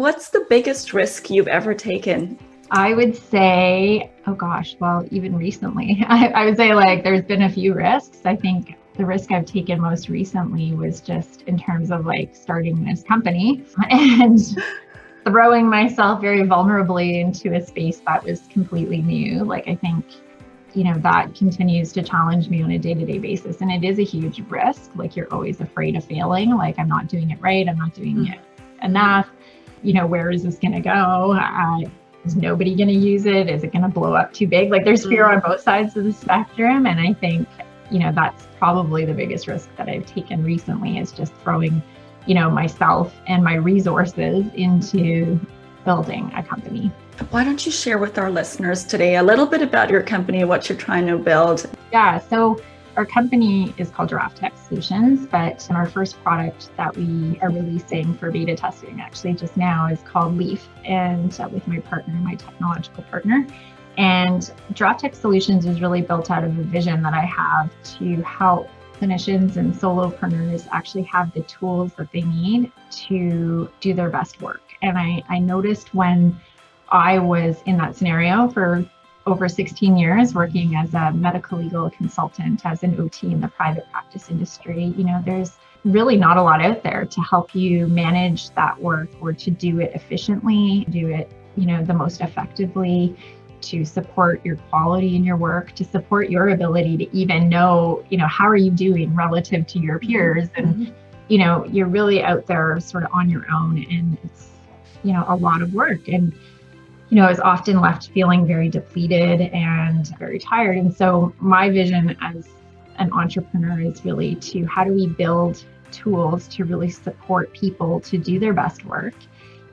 what's the biggest risk you've ever taken? I would say, oh gosh, well, even recently, I would say like there's been a few risks. I think the risk I've taken most recently was just in terms of like starting this company and throwing myself very vulnerably into a space that was completely new. Like, I think, that continues to challenge me on a day-to-day basis. And it is a huge risk. Like, you're always afraid of failing. Like, I'm not doing it right. I'm not doing it enough. Where is this going to go? Is nobody going to use it? Is it going to blow up too big? Like, there's fear on both sides of the spectrum. And I think, that's probably the biggest risk that I've taken recently, is just throwing, myself and my resources into building a company. Why don't you share with our listeners today a little bit about your company, what you're trying to build? Yeah, so our company is called Giraffe Tech Solutions, but our first product that we are releasing for beta testing actually just now is called Leaf, and with my partner, my technological partner. And Giraffe Tech Solutions is really built out of a vision that I have to help clinicians and solopreneurs actually have the tools that they need to do their best work. And I noticed when I was in that scenario for over 16 years working as a medical legal consultant, as an OT in the private practice industry, there's really not a lot out there to help you manage that work or to do it efficiently, do it, the most effectively, to support your quality in your work, to support your ability to even know, how are you doing relative to your peers? And, you're really out there sort of on your own, and it's, a lot of work. And I was often left feeling very depleted and very tired. And so my vision as an entrepreneur is really to, how do we build tools to really support people to do their best work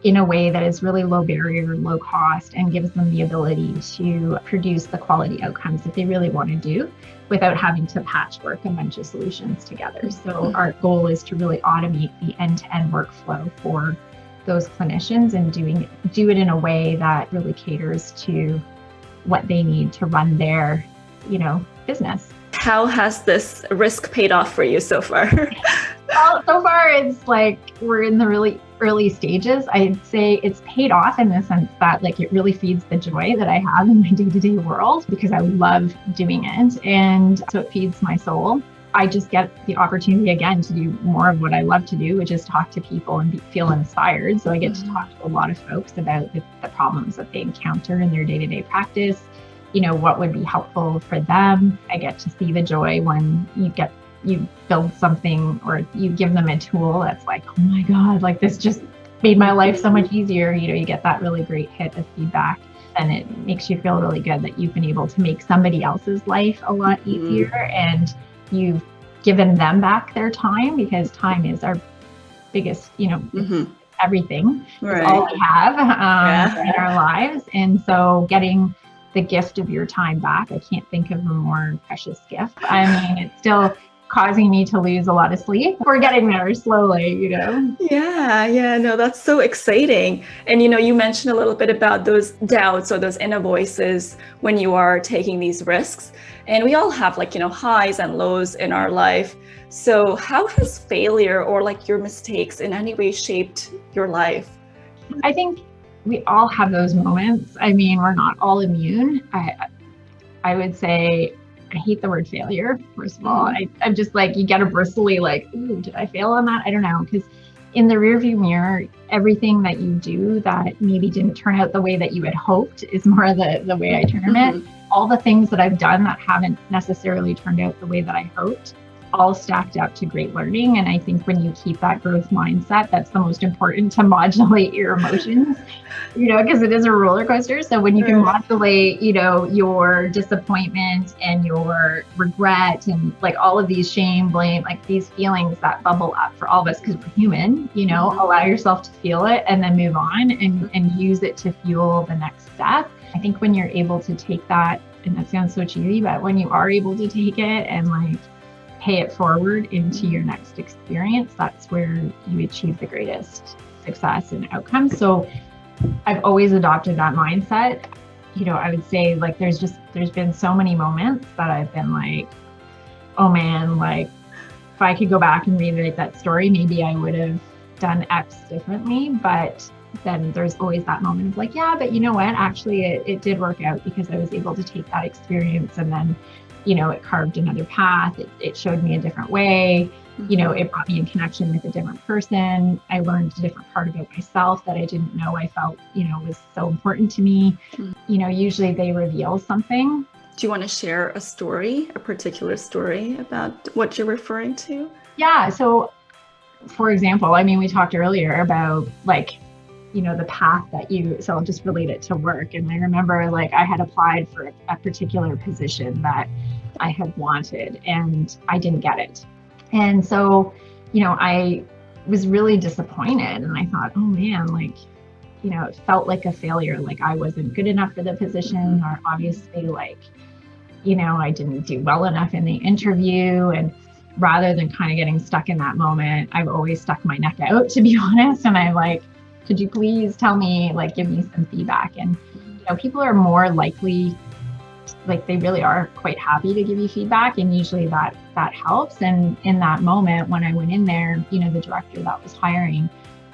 in a way that is really low barrier, low cost, and gives them the ability to produce the quality outcomes that they really want to do without having to patchwork a bunch of solutions together. So our goal is to really automate the end-to-end workflow for those clinicians and do it in a way that really caters to what they need to run their, business. How has this risk paid off for you so far? Well, so far it's like we're in the really early stages. I'd say it's paid off in the sense that like it really feeds the joy that I have in my day-to-day world, because I love doing it. And so it feeds my soul. I just get the opportunity again to do more of what I love to do, which is talk to people and feel inspired. So I get to talk to a lot of folks about the problems that they encounter in their day-to-day practice, what would be helpful for them. I get to see the joy when you build something or you give them a tool that's like, oh my God, like this just made my life so much easier. You get that really great hit of feedback, and it makes you feel really good that you've been able to make somebody else's life a lot easier. And you've given them back their time, because time is our biggest, everything. Right. It's all we have in our lives. And so getting the gift of your time back, I can't think of a more precious gift. I mean, it's still causing me to lose a lot of sleep. We're getting there slowly, Yeah, no, that's so exciting. And, you mentioned a little bit about those doubts or those inner voices when you are taking these risks. And we all have highs and lows in our life. So how has failure or your mistakes in any way shaped your life? I think we all have those moments. I mean, we're not all immune. I would say, I hate the word failure, first of all. I'm just you get a bristly ooh, did I fail on that? I don't know. Because in the rearview mirror, everything that you do that maybe didn't turn out the way that you had hoped is more the way I term it. All the things that I've done that haven't necessarily turned out the way that I hoped, all stacked up to great learning. And I think when you keep that growth mindset, that's the most important to modulate your emotions, because it is a roller coaster. So when you can modulate, your disappointment and your regret and all of these shame, blame, these feelings that bubble up for all of us, because we're human, allow yourself to feel it and then move on and use it to fuel the next step. I think when you're able to take that, and that sounds so cheesy, but when you are able to take it and pay it forward into your next experience, that's where you achieve the greatest success and outcome. So I've always adopted that mindset. I would say there's been so many moments that I've been oh man, if I could go back and rewrite that story, maybe I would have done X differently. But then there's always that moment of like, yeah, but you know what, actually it did work out because I was able to take that experience and then, it carved another path. It showed me a different way. It brought me in connection with a different person. I learned a different part about myself that I didn't know I felt, was so important to me. Usually they reveal something. Do you want to share a particular story about what you're referring to? Yeah. So for example, we talked earlier about like, the path so I'll just relate it to work. And I remember like I had applied for a particular position that I had wanted and I didn't get it. And so, I was really disappointed and I thought, oh man, like, it felt like a failure. Like I wasn't good enough for the position, or obviously like, I didn't do well enough in the interview. And rather than kind of getting stuck in that moment, I've always stuck my neck out, to be honest. And I'm like, could you please tell me, like, give me some feedback? And, people are more likely, like they really are quite happy to give you feedback. And usually that helps. And in that moment, when I went in there, the director that was hiring,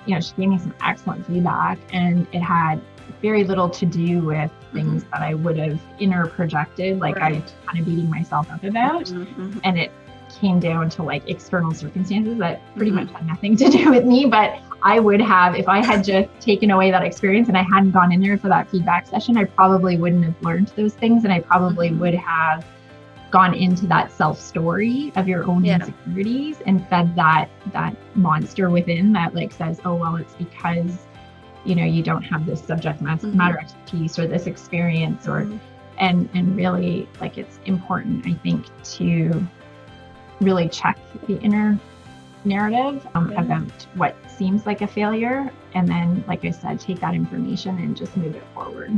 she gave me some excellent feedback, and it had very little to do with things that I would have inner projected, like I was kind of beating myself up about. And it came down to like external circumstances that pretty much had nothing to do with me. But I would have, if I had just taken away that experience and I hadn't gone in there for that feedback session, I probably wouldn't have learned those things. And I probably would have gone into that self-story of your own insecurities and fed that monster within that like says, oh, well, it's because, you don't have this subject matter expertise or this experience or, and really like it's important, I think, to really check the inner narrative about what seems like a failure. And then, like I said, take that information and just move it forward.